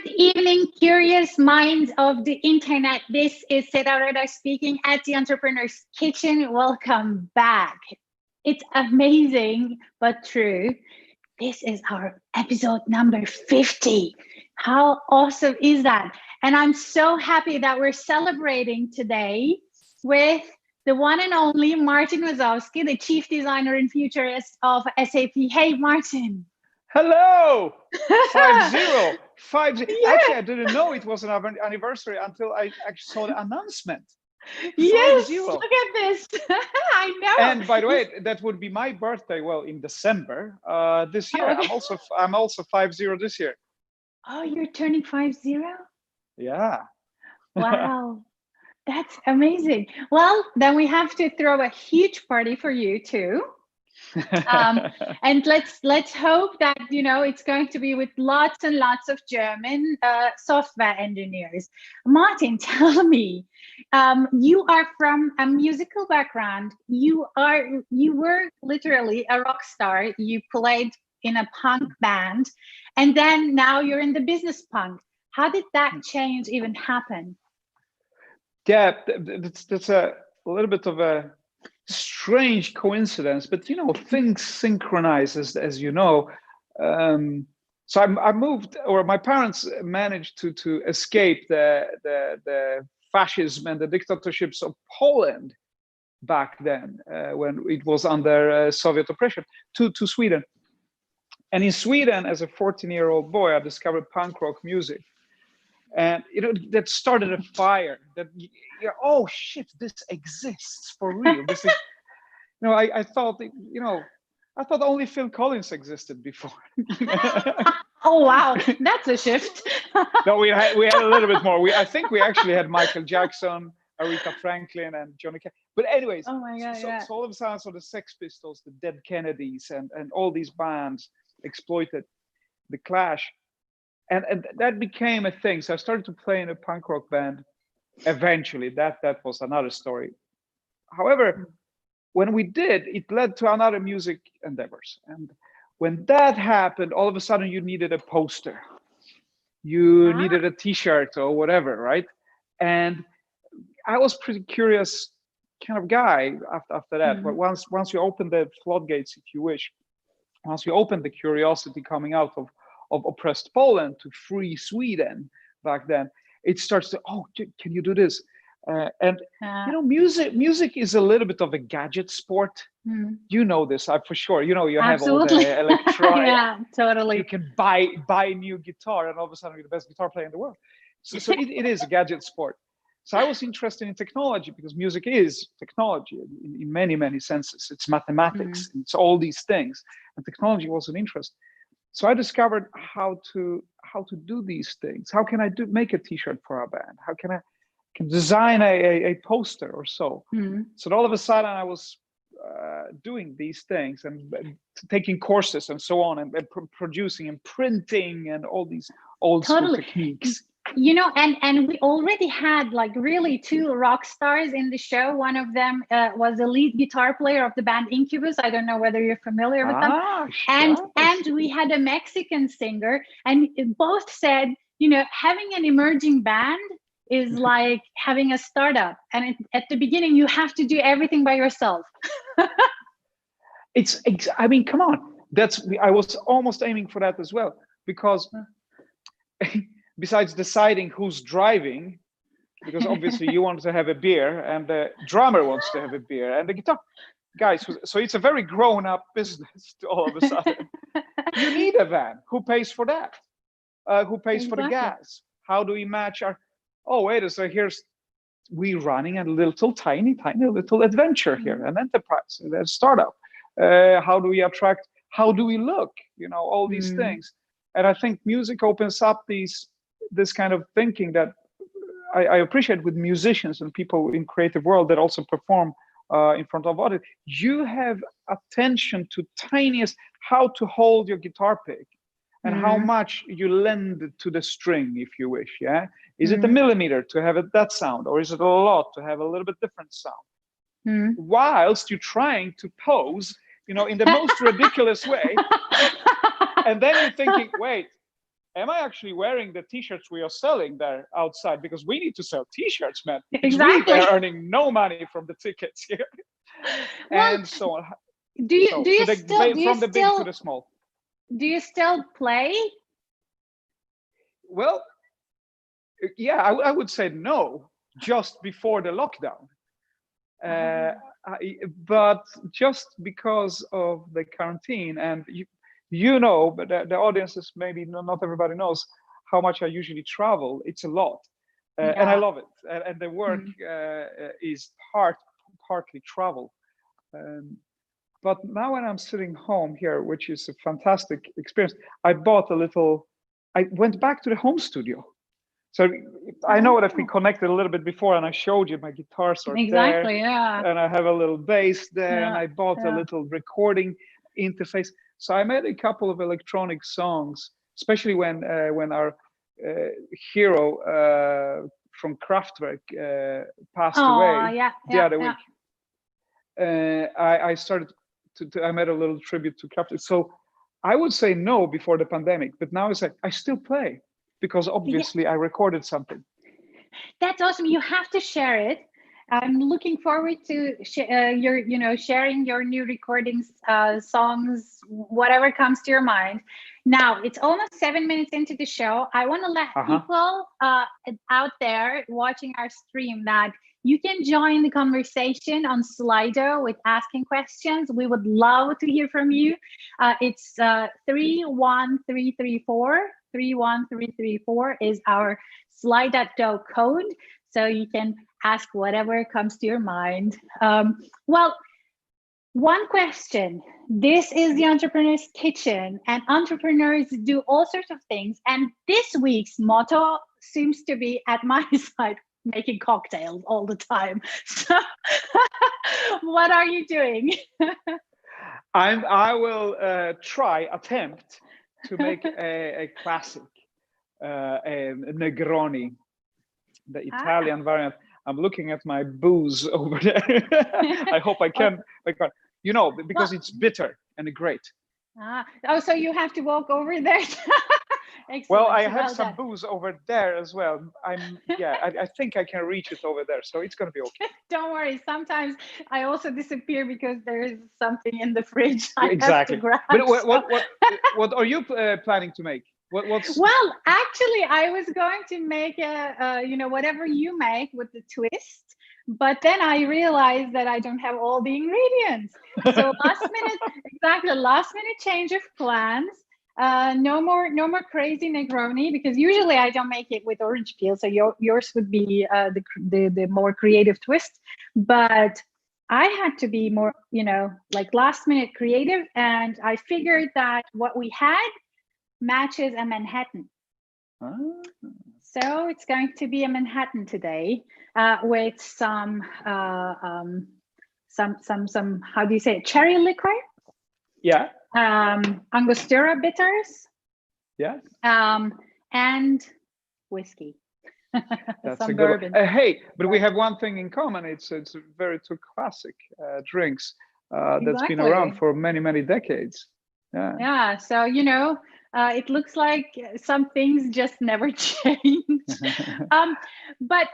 Good evening, curious minds of the internet. This is Seda Reda speaking at the Entrepreneur's Kitchen. Welcome back. It's amazing, but true. This is our episode number 50. How awesome is that? And I'm so happy that we're celebrating today with the one and only Martin Wezowski, the Chief Designer and Futurist of SAP. Hey, Martin. Hello! 50. 50. Yeah. Actually, I didn't know it was an anniversary until I actually saw the announcement. Yes, 50. look at this. I know. And by the way, that would be my birthday. Well, in December this year. Okay. I'm also 50 this year. Oh, you're turning 50? Yeah. Wow. That's amazing. Well, then we have to throw a huge party for you too. And let's hope that it's going to be with lots and lots of German software engineers. Martin, tell me, you are from a musical background. You were literally a rock star. You played in a punk band, and then now you're in the business punk. How did that change even happen? Yeah, that's a little bit of a strange coincidence, but things synchronize as you know. So I moved, or my parents managed to escape the fascism and the dictatorships of Poland back then, when it was under Soviet oppression, to Sweden. And in Sweden, as a 14-year-old boy, I discovered punk rock music. And that started a fire that oh shit, this exists for real. This is I thought I thought only Phil Collins existed before. Oh wow, that's a shift. No, we had a little bit more. I think we actually had Michael Jackson, Aretha Franklin, and Johnny Cash. But anyways, oh my God, so all of a sudden, so the Sex Pistols, the Dead Kennedys, and all these bands exploited the Clash. And that became a thing. So I started to play in a punk rock band. Eventually, that was another story. However, when we did, it led to another music endeavors. And when that happened, all of a sudden you needed a poster. You needed a T-shirt or whatever, right? And I was pretty curious kind of guy after that. But once you open the floodgates, if you wish, once you open the curiosity coming out of oppressed Poland to free Sweden back then, it starts to, can you do this? Music is a little bit of a gadget sport. You know this, for sure. You have all the electronic. Yeah, totally. You can buy a new guitar, and all of a sudden you're the best guitar player in the world. So it is a gadget sport. So I was interested in technology because music is technology in many senses. It's mathematics. It's all these things, and technology was an interest. So I discovered how to do these things. How can I make a T-shirt for our band? How can I design a poster or so? So all of a sudden I was doing these things and taking courses and so on, and producing and printing and all these old school techniques. And we already had really two rock stars in the show. One of them was the lead guitar player of the band Incubus. I don't know whether you're familiar with them. And we had a Mexican singer, and both said, having an emerging band is like having a startup. And at the beginning, you have to do everything by yourself. I mean, come on. I was almost aiming for that as well, because besides deciding who's driving, because obviously you want to have a beer and the drummer wants to have a beer and the guitar guys. So it's a very grown-up business all of a sudden. You need a van. Who pays for that? Who pays for the gas? How do we match our... Oh, wait, so here's... we running a little tiny little adventure here, an enterprise, a startup. How do we attract? How do we look? All these things. And I think music opens up this kind of thinking that I appreciate with musicians and people in creative world that also perform in front of audience. You have attention to tiniest, how to hold your guitar pick and how much you lend to the string, if you wish. Yeah, is it a millimeter to have that sound, or is it a lot to have a little bit different sound? Whilst you're trying to pose, in the most ridiculous way, and then you're thinking, wait, am I actually wearing the t-shirts we are selling there outside? Because we need to sell t-shirts, man. Exactly. We are earning no money from the tickets here. Well, And so on. do you still big to the small. Do you still play? Well, yeah, I would say no, just before the lockdown. But just because of the quarantine, and you know, but the audience is maybe not everybody knows how much I usually travel. It's a lot, and I love it. And the work is partly travel. But now when I'm sitting home here, which is a fantastic experience, I went back to the home studio. So I know that we connected a little bit before, and I showed you my guitars are there, and I have a little bass there, and I bought a little recording interface. So I made a couple of electronic songs, especially when our hero from Kraftwerk passed away the other week. I started I made a little tribute to Kraftwerk. So I would say no before the pandemic, but now it's like I still play. Because obviously I recorded something. That's awesome. You have to share it. I'm looking forward to sharing your new recordings, songs, whatever comes to your mind. Now it's almost 7 minutes into the show. I want to let people out there watching our stream that you can join the conversation on Slido with asking questions. We would love to hear from you. It's 31334. 31334 is our Slido code, so you can ask whatever comes to your mind. Well, one question. This is the Entrepreneur's Kitchen, and entrepreneurs do all sorts of things. And this week's motto seems to be at my side, making cocktails all the time. So what are you doing? I will attempt to make a classic, a Negroni, the Italian variant. I'm looking at my booze over there. I hope I can, because it's bitter and great. So you have to walk over there. Well, I have some booze over there as well. I think I can reach it over there, so it's going to be okay. Don't worry. Sometimes I also disappear because there is something in the fridge. Exactly. I have to grab. But what are you planning to make? Well, actually, I was going to make whatever you make with the twist, but then I realized that I don't have all the ingredients. So last minute change of plans. No more crazy Negroni, because usually I don't make it with orange peel. So yours would be the more creative twist, but I had to be more, like last minute creative. And I figured that what we had matches a Manhattan. So it's going to be a Manhattan today, with some how do you say it? Cherry liquor? Yeah. Angostura bitters. Yeah. And whiskey. That's a good one. Hey, but we have one thing in common. It's very two classic drinks that's been around for many decades. Yeah. So it looks like some things just never change. But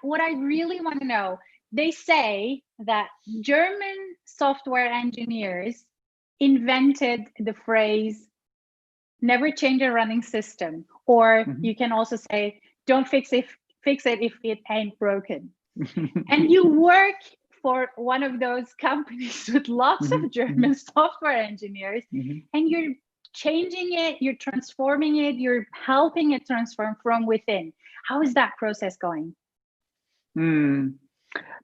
what I really want to know. They say that German software engineers invented the phrase "never change a running system," or you can also say, "Don't fix it if it ain't broken." And you work for one of those companies with lots of German software engineers, and you're changing it, you're transforming it, you're helping it transform from within. How is that process going?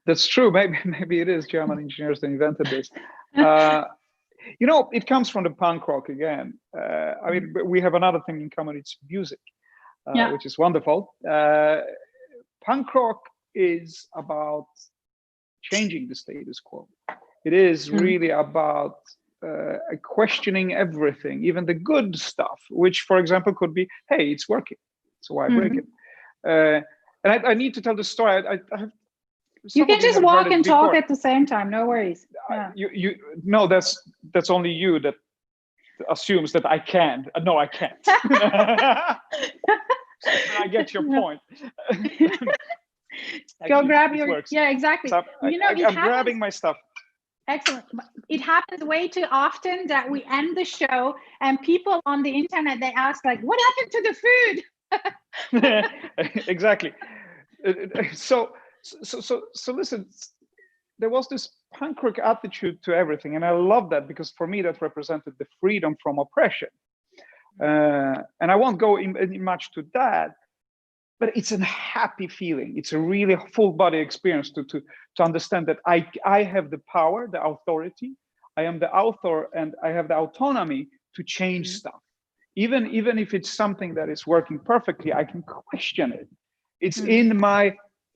That's true. Maybe it is German engineers that invented this. It comes from the punk rock again. We have another thing in common. It's music, which is wonderful. Punk rock is about changing the status quo. It is really about questioning everything, even the good stuff, which, for example, could be, hey, it's working, so why break it? And I need to tell the story. I have. You can just walk and talk at the same time. No worries. No, that's only you. That assumes that I can. No, I can't. I get your point. Go grab it your, works. yeah, exactly. So You know, I'm grabbing my stuff. Excellent. It happens way too often that we end the show and people on the internet, they ask like, what happened to the food? Exactly. So listen, there was this punk rock attitude to everything, and I love that, because for me that represented the freedom from oppression. And I won't go in much to that, but it's a happy feeling. It's a really full body experience to understand that I have the power, the authority. I am the author, and I have the autonomy to change stuff. Even if it's something that is working perfectly, I can question it. It's in my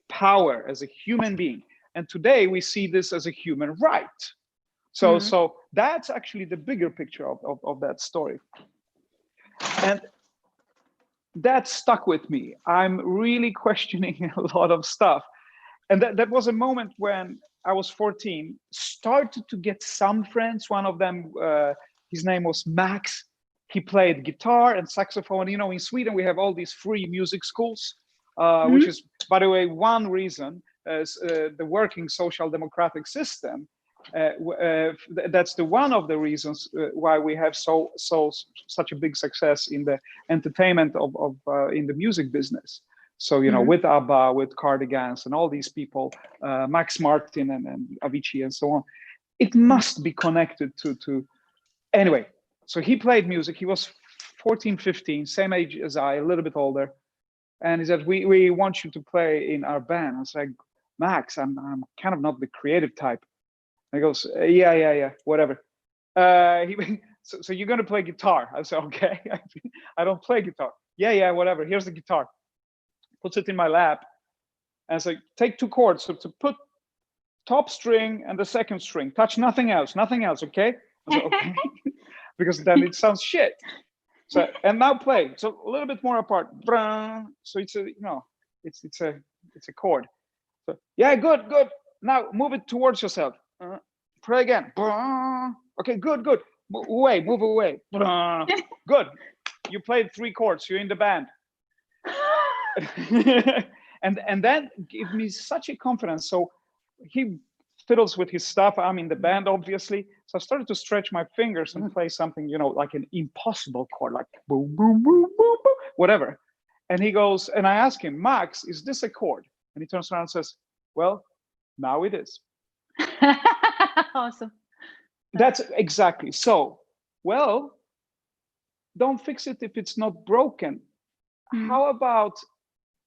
power as a human being. And today we see this as a human right. So that's actually the bigger picture of that story. And that stuck with me. I'm really questioning a lot of stuff. And that was a moment when I was 14, started to get some friends. One of them, his name was Max. He played guitar and saxophone. You know, in Sweden, we have all these free music schools, which is, by the way, one reason as the working social democratic system. That's one of the reasons why we have such a big success in the entertainment of in the music business. So, you know, with ABBA, with Cardigans, and all these people, Max Martin and Avicii and so on, it must be connected to. Anyway, so he played music. He was 14, 15, same age as I, a little bit older. And he said, we want you to play in our band. I was like, Max, I'm kind of not the creative type. And he goes, yeah, whatever. So you're going to play guitar. I said, okay. I don't play guitar. Yeah, whatever. Here's the guitar. Puts it in my lap. And it's like, take 2 chords. So to put top string and the second string, touch nothing else, okay? I said, okay. Because then it sounds shit. So, and now play. So a little bit more apart. So it's a, it's a chord. So yeah, good. Now move it towards yourself. Play again. Okay, good. Move away. Good. You played 3 chords. You're in the band. and that gave me such a confidence. So he fiddles with his stuff. I'm in the band, obviously. So I started to stretch my fingers and play something, like an impossible chord, like boom, boom, boom, boom, boom, whatever. And he goes, and I ask him, Max, is this a chord? And he turns around and says, well, now it is. Awesome. That's exactly. So, well, don't fix it if it's not broken. How about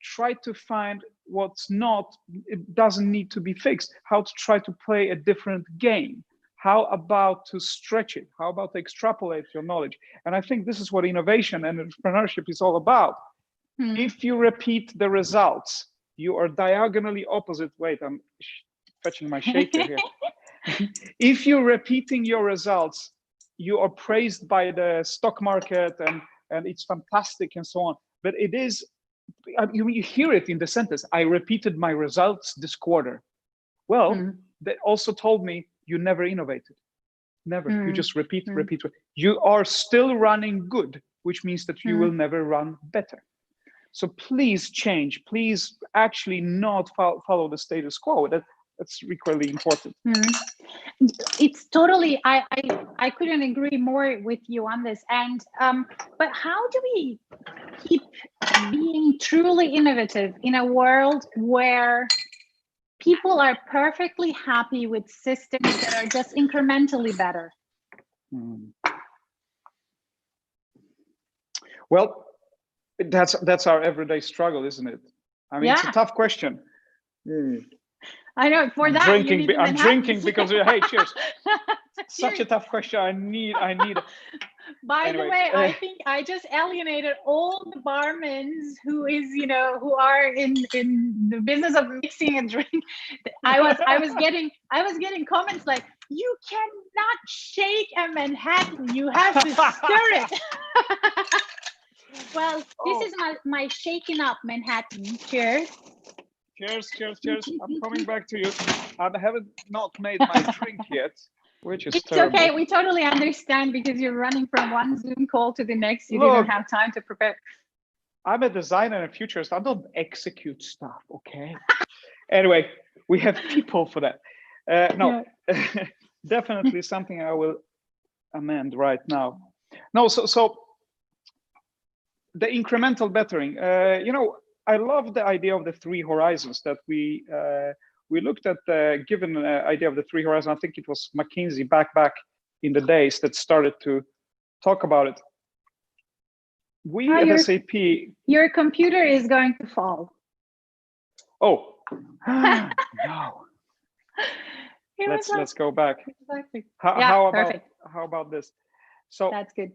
try to find what's not, it doesn't need to be fixed. How to try to play a different game. How about to stretch it? How about to extrapolate your knowledge? And I think this is what innovation and entrepreneurship is all about. If you repeat the results, you are diagonally opposite. Wait, I'm fetching my shaker here. If you're repeating your results, you are praised by the stock market and it's fantastic and so on. But it is, you hear it in the sentence, I repeated my results this quarter. Well, they also told me you never innovated. Never. You just repeat. You are still running good, which means that you will never run better. So please change. Please actually not follow the status quo. That's really important. It's totally, I couldn't agree more with you on this. And but how do we keep being truly innovative in a world where people are perfectly happy with systems that are just incrementally better? Well, that's our everyday struggle, isn't it? I mean, it's a tough question. I know. For that, I'm drinking because hey, cheers. Such a tough question. I need. By the way, I think I just alienated all the barmen who are in the business of mixing and drink. I was getting comments like, you cannot shake a Manhattan. You have to stir it. Well, this is my shaking up Manhattan. Cheers. Cheers. I'm coming back to you. I haven't not made my drink yet. which is It's terrible. okay. We totally understand because you're running from one Zoom call to the next. You Look, didn't have time to prepare. I'm a designer and a futurist. I don't execute stuff, okay? Anyway, we have people for that. No, definitely something I will amend right now. No, so the incremental bettering. I love the idea of the three horizons that we looked at. Given the idea of the three horizons, I think it was McKinsey back in the days that started to talk about it. We at SAP. Your computer is going to fall. Oh no! Let's go back. Exactly. How perfect. about this? So that's good.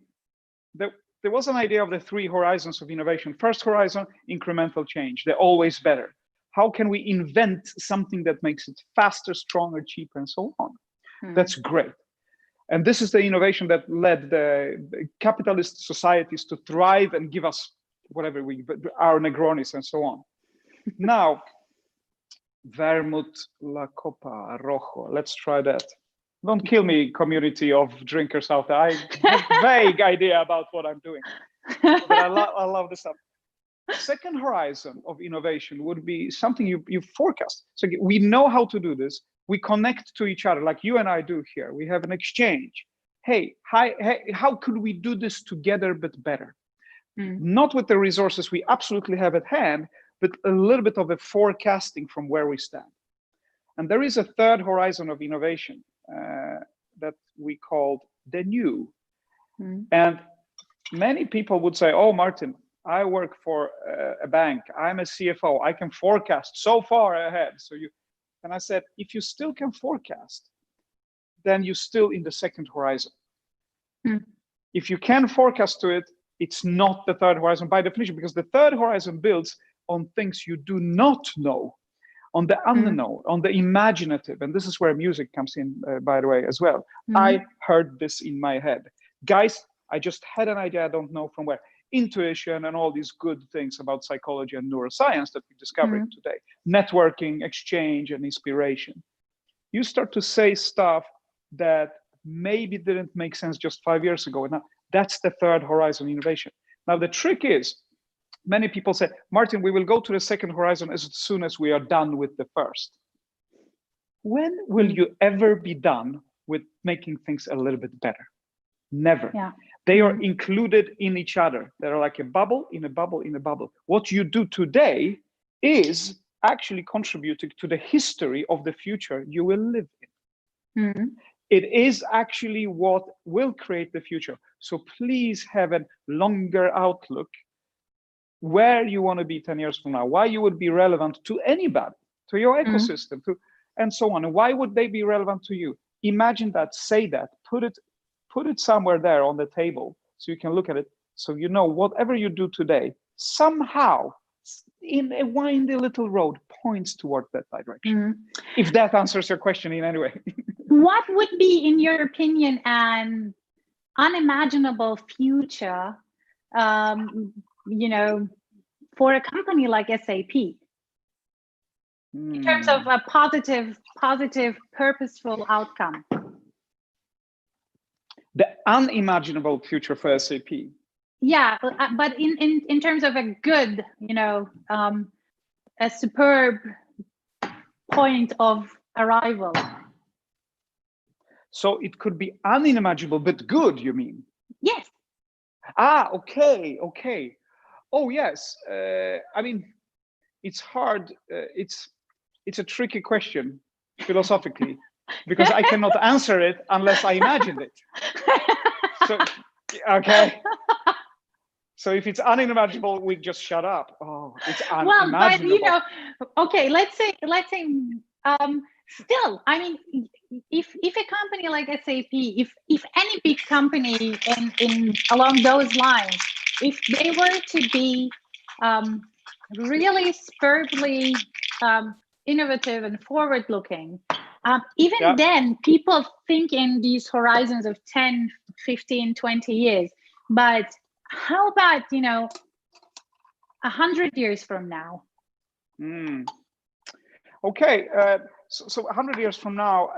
There was an idea of the three horizons of innovation. First horizon, incremental change. They're always better. How can we invent something that makes it faster, stronger, cheaper, and so on? That's great. And this is the innovation that led the capitalist societies to thrive and give us whatever our Negronis and so on. Now, vermouth la copa rojo. Let's try that. Don't kill me, community of drinkers out there. I have a vague idea about what I'm doing, but I love this stuff. Second horizon of innovation would be something you forecast. So we know how to do this. We connect to each other like you and I do here. We have an exchange. Hey, how could we do this together but better? Not with the resources we absolutely have at hand, but a little bit of a forecasting from where we stand. And there is a third horizon of innovation that we called the new. And many people would say, oh, Martin, I work for a bank. I'm a CFO. I can forecast so far ahead. And I said, if you still can forecast, then you're still in the second horizon. If you can forecast to it, it's not the third horizon by definition, because the third horizon builds on things you do not know, on the unknown, on the imaginative. And this is where music comes in, by the way, as well. I heard this in my head. Guys, I just had an idea, I don't know from where. Intuition and all these good things about psychology and neuroscience that we're discovering today. Networking, exchange, and inspiration. You start to say stuff that maybe didn't make sense just 5 years ago. Now, that's the third horizon innovation. Now, the trick is, many people say, Martin, we will go to the second horizon as soon as we are done with the first. When will you ever be done with making things a little bit better? Never. They are included in each other. They're like a bubble in a bubble in a bubble. What you do today is actually contributing to the history of the future you will live in. It is actually what will create the future. So please have a longer outlook where you want to be 10 years from now, why you would be relevant to anybody, to your ecosystem, and so on. And why would they be relevant to you? Imagine that, say that, put it somewhere there on the table so you can look at it. So you know whatever you do today, somehow in a windy little road points toward that direction. If that answers your question in any way. What would be, in your opinion, an unimaginable future, for a company like SAP, in terms of a positive, purposeful outcome? The unimaginable future for SAP. Yeah, but in terms of a good, a superb point of arrival. So it could be unimaginable, but good, you mean? Yes. Okay. Oh, yes. I mean, it's hard. It's a tricky question philosophically, because I cannot answer it unless I imagined it. So, okay. So if it's unimaginable, we just shut up. Oh, it's unimaginable. Well, but okay, let's say, still, I mean, if a company like SAP, if any big company in along those lines, if they were to be really superbly innovative and forward-looking, even then, people think in these horizons of 10, 15, 20 years. But how about, 100 years from now? Okay, so 100 years from now,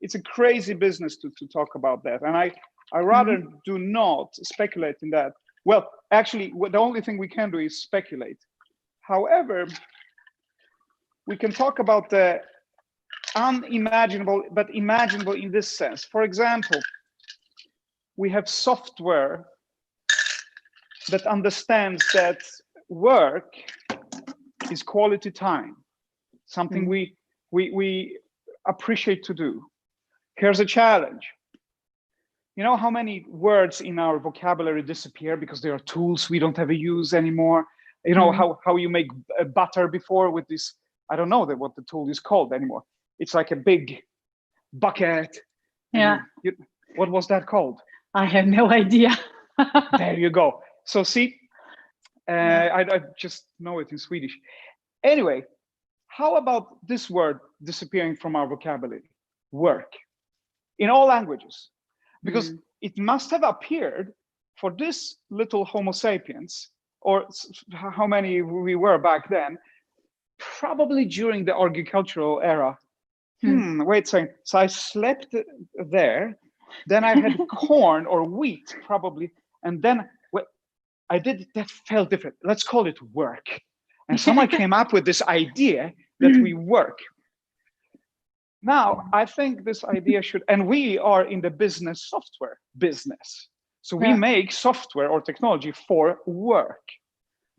it's a crazy business to talk about that. And I rather do not speculate in that. Well, actually, the only thing we can do is speculate. However, we can talk about the unimaginable, but imaginable in this sense. For example, we have software that understands that work is quality time, something we appreciate to do. Here's a challenge. You know how many words in our vocabulary disappear because they are tools we don't ever use anymore? You know how you make butter before with this, I don't know what the tool is called anymore. It's like a big bucket. Yeah. What was that called? I have no idea. There you go. So see, I just know it in Swedish. Anyway, how about this word disappearing from our vocabulary? Work. In all languages. Because it must have appeared for this little Homo sapiens, or how many we were back then, probably during the agricultural era. Wait a second. So I slept there, then I had corn or wheat probably, and then I did that felt different. Let's call it work. And someone came up with this idea that we work. Now, I think this idea should, and we are in the software business. So we make software or technology for work.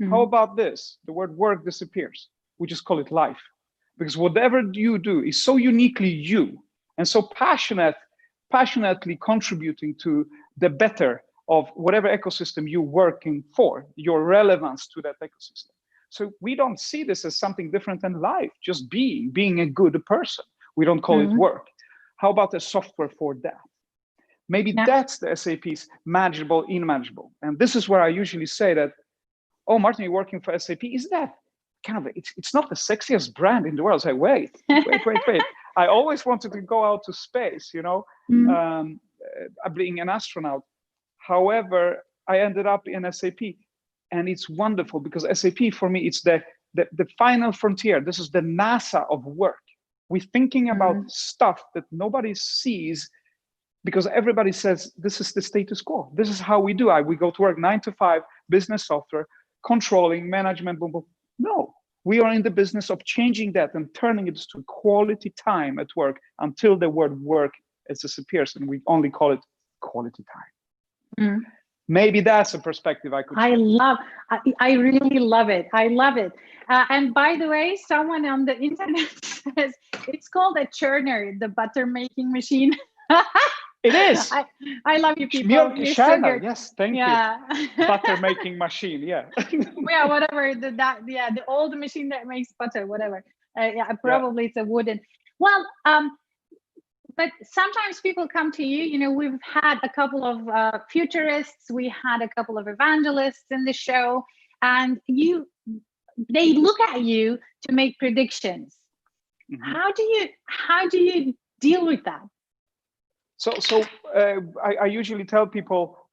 How about this? The word work disappears. We just call it life. Because whatever you do is so uniquely you and so passionately contributing to the better of whatever ecosystem you're working for, your relevance to that ecosystem. So we don't see this as something different than life, just being a good person. We don't call it work. How about a software for that? Maybe that's the SAP's magical, inimaginable. And this is where I usually say that, oh, Martin, you're working for SAP. Is that kind of, it's not the sexiest brand in the world. I say, wait. I always wanted to go out to space, being an astronaut. However, I ended up in SAP, and it's wonderful because SAP for me, it's the final frontier. This is the NASA of work. We're thinking about stuff that nobody sees because everybody says this is the status quo. This is how we do it. We go to work 9 to 5, business software, controlling, management, boom, boom. No, we are in the business of changing that and turning it to quality time at work until the word work disappears, and we only call it quality time. Maybe that's a perspective I could share. I really love it. I love it. And by the way, someone on the internet says it's called a churner, the butter making machine. It is. I love you people. You're so good. Yes, thank you. you. Butter making machine, yeah. Yeah, whatever. The old machine that makes butter, whatever. Probably it's a wooden. Well, but sometimes people come to you, we've had a couple of futurists, we had a couple of evangelists in the show, and they look at you to make predictions. How do you deal with that? So I usually tell people,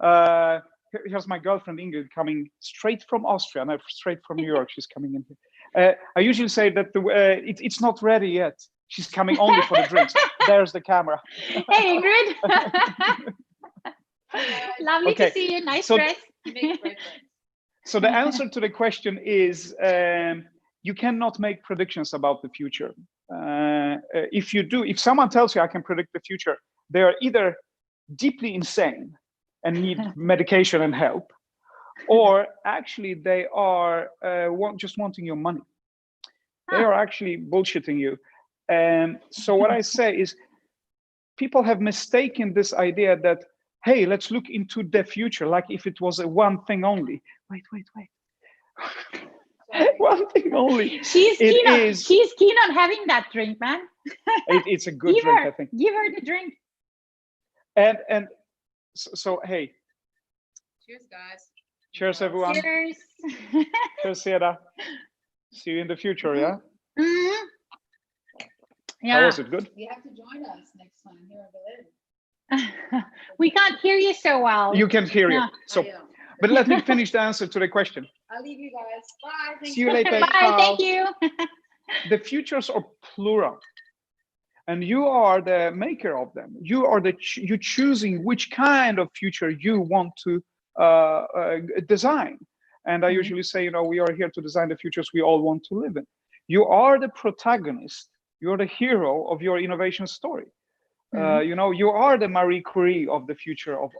here's my girlfriend Ingrid coming straight from Austria, and straight from New York, she's coming in here. I usually say that it's not ready yet. She's coming only for the drinks. There's the camera. Hey, Ingrid. Lovely to see you. Nice dress. So the answer to the question is you cannot make predictions about the future. If someone tells you I can predict the future, they are either deeply insane and need medication and help, or actually they are just wanting your money. They are actually bullshitting you. And so what I say is people have mistaken this idea that, hey, let's look into the future, like if it was a one thing only. Wait. One thing only. She's keen on having that drink, man. It's a good drink, I think. Give her the drink. And so hey. Cheers, guys. Cheers, everyone. Cheers. Cheers, Sierra. See you in the future, yeah? Mm-hmm. Yeah. How was it? Good? You have to join us next time here in Berlin. We can't hear you so well. You can hear you. So, but let me finish the answer to the question. I'll leave you guys. Bye. See you later. Bye. Thank you. The futures are plural. and you are the maker of them. You are you choosing which kind of future you want to design. And I usually say, we are here to design the futures we all want to live in. You are the protagonist. You're the hero of your innovation story. You are the Marie Curie of the future of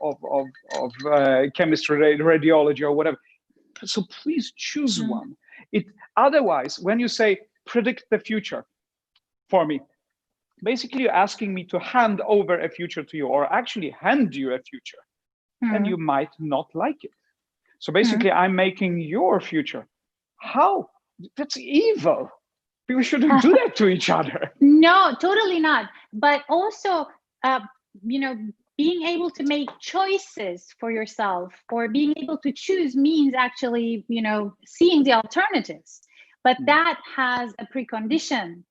chemistry, radiology, or whatever. So please choose one. Otherwise, when you say predict the future for me, basically you're asking me to hand over a future to you, or actually hand you a future, and you might not like it. So basically, I'm making your future. How? That's evil. People shouldn't do that to each other. No, totally not. But also, being able to make choices for yourself, or being able to choose, means actually, seeing the alternatives. But that has a precondition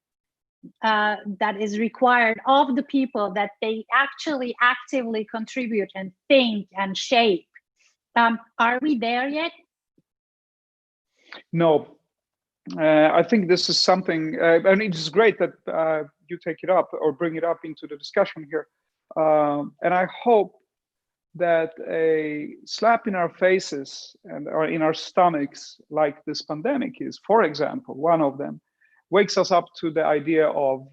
that is required of the people, that they actually actively contribute and think and shape. Are we there yet? No. I think this is something, and it is great that you take it up or bring it up into the discussion here. And I hope that a slap in our faces or in our stomachs, like this pandemic is, for example, one of them, wakes us up to the idea of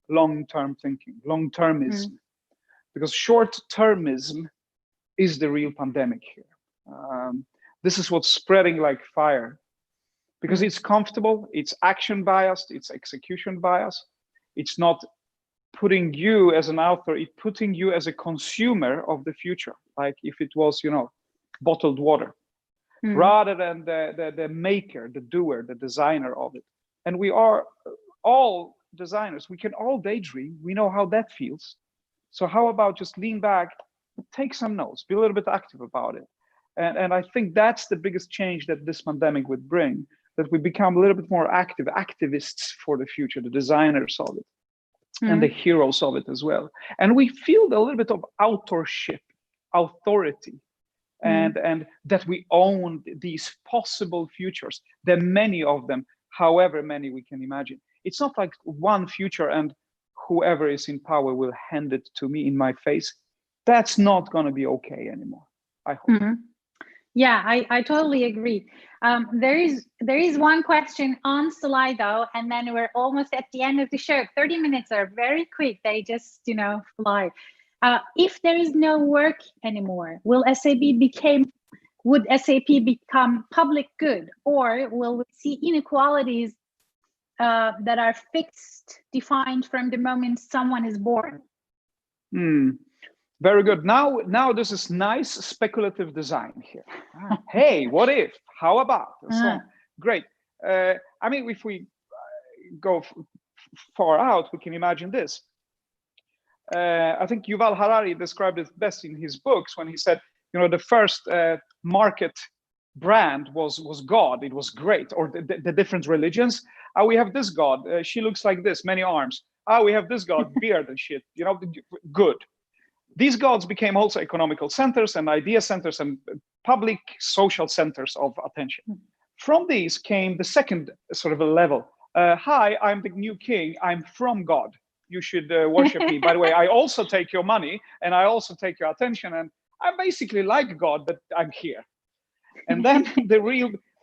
long-term thinking, long-termism, because short-termism is the real pandemic here. This is what's spreading like fire, because it's comfortable, it's action biased, it's execution biased. It's not putting you as an author, it's putting you as a consumer of the future, like if it was, bottled water, rather than the maker, the doer, the designer of it. And we are all designers. We can all daydream. We know how that feels. So how about just lean back, take some notes, be a little bit active about it. And I think that's the biggest change that this pandemic would bring, that we become a little bit more active, activists for the future, the designers of it, and the heroes of it as well. And we feel a little bit of authorship, authority, and that we own these possible futures, the many of them, however many we can imagine. It's not like one future and whoever is in power will hand it to me in my face. That's not going to be okay anymore, I hope. Yeah, I totally agree. There is one question on Slido, and then we're almost at the end of the show. 30 minutes are very quick. They just, fly. If there is no work anymore, would SAP become public good, or will we see inequalities that are fixed, defined from the moment someone is born? Very good. Now this is nice speculative design here. Hey, what if? How about? And so on. Great. If we go far out, we can imagine this. I think Yuval Harari described it best in his books when he said, the first market brand was God. It was great. Or the different religions. We have this God. She looks like this, many arms. We have this God, beard and shit. Good. These gods became also economical centers and idea centers and public social centers of attention. From these came the second sort of a level. Hi, I'm the new king. I'm from God. You should worship me. By the way, I also take your money and I also take your attention. And I'm basically like God, but I'm here. And then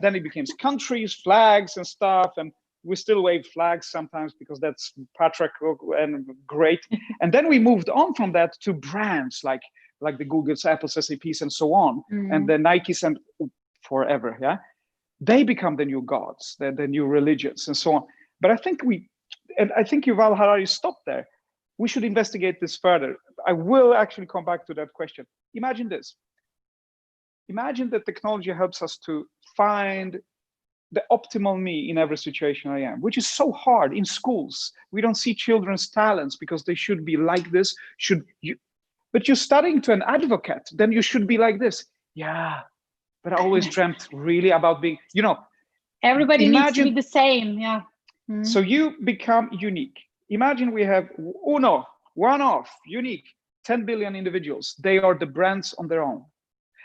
then it becomes countries, flags and stuff. And we still wave flags sometimes because that's patriarchal and great. And then we moved on from that to brands like the Googles, Apples, SAPs, and so on, and the Nikes and forever. Yeah, they become the new gods, the new religions, and so on. But I think Yuval Harari stopped there. We should investigate this further. I will actually come back to that question. Imagine this. Imagine that technology helps us to find the optimal me in every situation I am, which is so hard in schools. We don't see children's talents because they should be like this. But you're studying to an advocate, then you should be like this. Yeah, but I always dreamt really about being, Everybody needs to be the same, yeah. So you become unique. Imagine we have one-off, unique, 10 billion individuals. They are the brands on their own.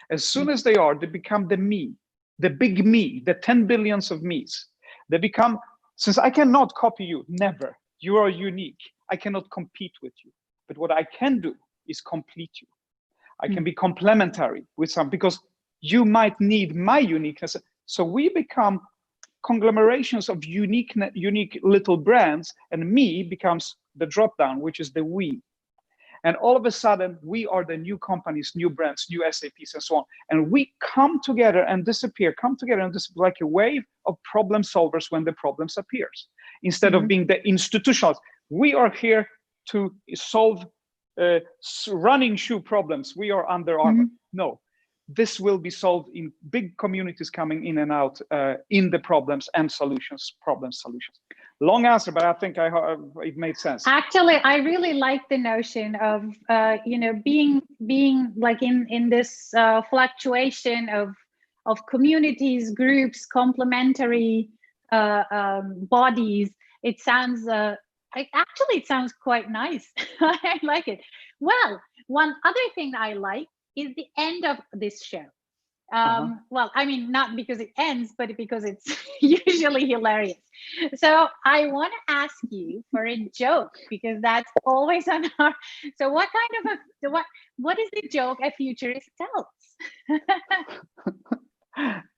As soon as they become the me. The big me, the 10 billions of me's, they become, since I cannot copy you, never, you are unique. I cannot compete with you. But what I can do is complete you. I can be complementary with some, because you might need my uniqueness. So we become conglomerations of unique little brands, and me becomes the drop down, which is the we. And all of a sudden, we are the new companies, new brands, new SAPs, and so on. And we come together and disappear, like a wave of problem solvers when the problems appears. Instead of being the institutionals, we are here to solve running shoe problems. We are Under Armour. No, this will be solved in big communities coming in and out in the problems and solutions, Long answer, but I think it made sense. Actually, I really like the notion of being like in this fluctuation of communities, groups, complementary bodies. It sounds it sounds quite nice. I like it. Well, one other thing I like is the end of this show. Well, I mean, not because it ends, but because it's usually hilarious. So I want to ask you for a joke, because that's always on our. So what kind of what is the joke a futurist tells?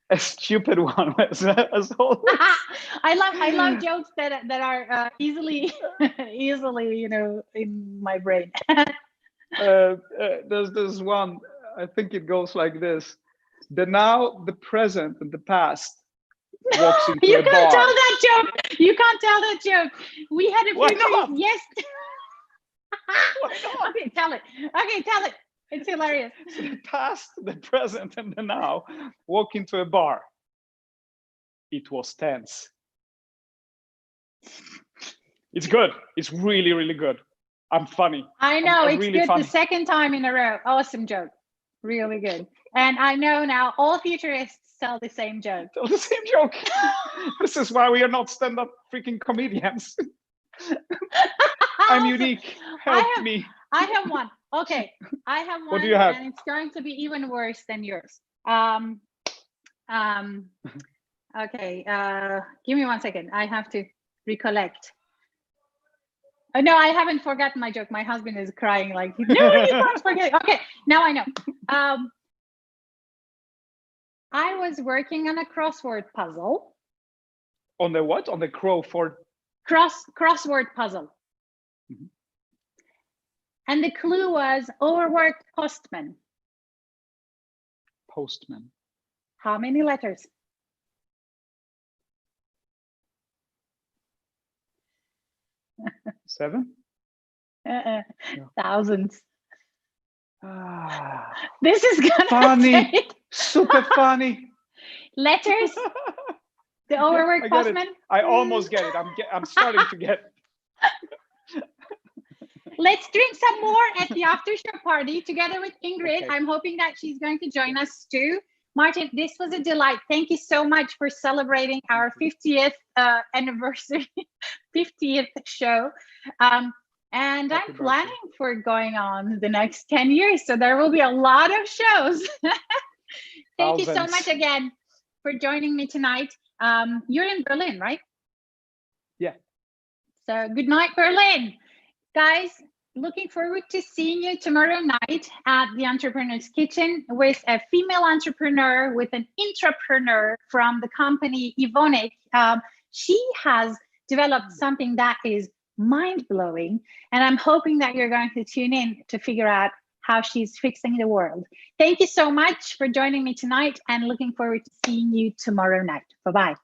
A stupid one, as always. I love jokes that are easily in my brain. There's one. I think it goes like this: the now, the present, and the past walks into You a can't bar. tell that joke. You can't tell that joke. We had a futurist. Yes. Why not? Okay, tell it. Okay, tell it. It's hilarious. So the past, the present, and the now walk into a bar. It was tense. It's good. It's really, really good. I'm funny. I know, it's really good. funny. The second time in a row. Awesome joke. Really good. And I know now all futurists tell the same joke. Tell the same joke. This is why we are not stand-up freaking comedians. I'm unique. Help me. I have one. Okay, I have one. What do you have? And it's going to be even worse than yours. Okay, give me 1 second. I have to recollect. Oh, no, I haven't forgotten my joke. My husband is crying like, no, you can't forget. Okay, now I know. I was working on a crossword puzzle. On the what? On the crossword puzzle. And the clue was overworked postman. Postman. How many letters? Seven? No. Thousands. Ah, this is gonna funny. take... Super funny. Letters. The overworked postman. I almost get it. I'm starting to get it. Let's drink some more at the after show party together with Ingrid. Okay. I'm hoping that she's going to join us too. Martin, this was a delight. Thank you so much for celebrating our 50th anniversary, 50th show. And Happy I'm planning for going on the next 10 years. So there will be a lot of shows. Thank you so much again for joining me tonight. You're in Berlin, right? Yeah. So good night, Berlin. Guys, looking forward to seeing you tomorrow night at the Entrepreneur's Kitchen with a female entrepreneur, with an intrapreneur from the company Evonik. She has developed something that is mind-blowing, and I'm hoping that you're going to tune in to figure out how she's fixing the world. Thank you so much for joining me tonight, and looking forward to seeing you tomorrow night. Bye-bye.